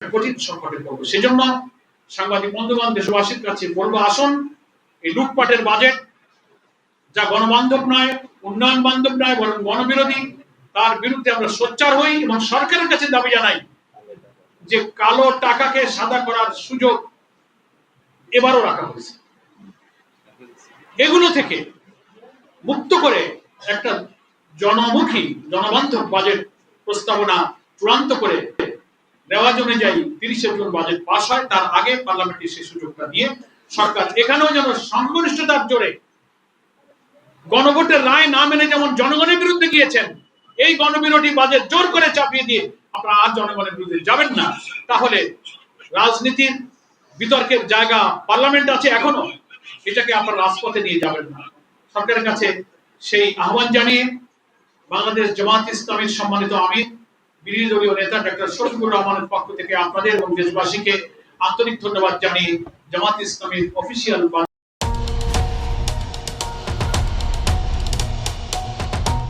কঠিন সংকটে পড়বো। সেজন্য সাংবাদিক বন্ধুগণ, দেশবাসীর কাছে বলবো, আসুন এই লুটপাটের বাজেট, যা গণবান্ধব নয়, উন্নয়ন বান্ধব নয়, বরং গণবিরোধী, তার বিরুদ্ধে আমরা সোচ্চার হই এবং সরকারের কাছে দাবি জানাই যে কালো টাকাকে সাদা করার সুযোগ এবারও রাখা হয়েছে। এগুলো থেকে মুক্ত করে একটা জনমুখী জনবান্ধব বাজেট প্রস্তাবনা চূড়ান্ত করে রেওয়াজ অনুযায়ী 30শে জুন বাজেট পাস হয়। তার আগে পার্লামেন্টে সেই সুযোগটা দিয়ে সরকার এখানেও যেন সংখ্যাগরিষ্ঠতার জোরে গণভোটের রায় না মেনে যেমন জনগণের বিরুদ্ধে গিয়েছেন, এই গণবিরোধী বাজেট জোর করে চাপিয়ে দিয়ে আপনারা আর জনগণের বিরুদ্ধে যাবেন না। তাহলে রাজনীতির বিতর্কের জায়গা পার্লামেন্ট আছে এখনো, এটাকে আপনারা রাজপথে নিয়ে যাবেন না। সরকারের কাছে সেই আহ্বান জানিয়ে বাংলাদেশ জামাত ইসলামীর সম্মানিত আমির, বিরোধী দলীয় নেতা ডক্টর শফিকুর রহমানের পক্ষ থেকে আপনাদের এবং দেশবাসীকে আন্তরিক ধন্যবাদ জানিয়ে জামাত ইসলামীর অফিসিয়াল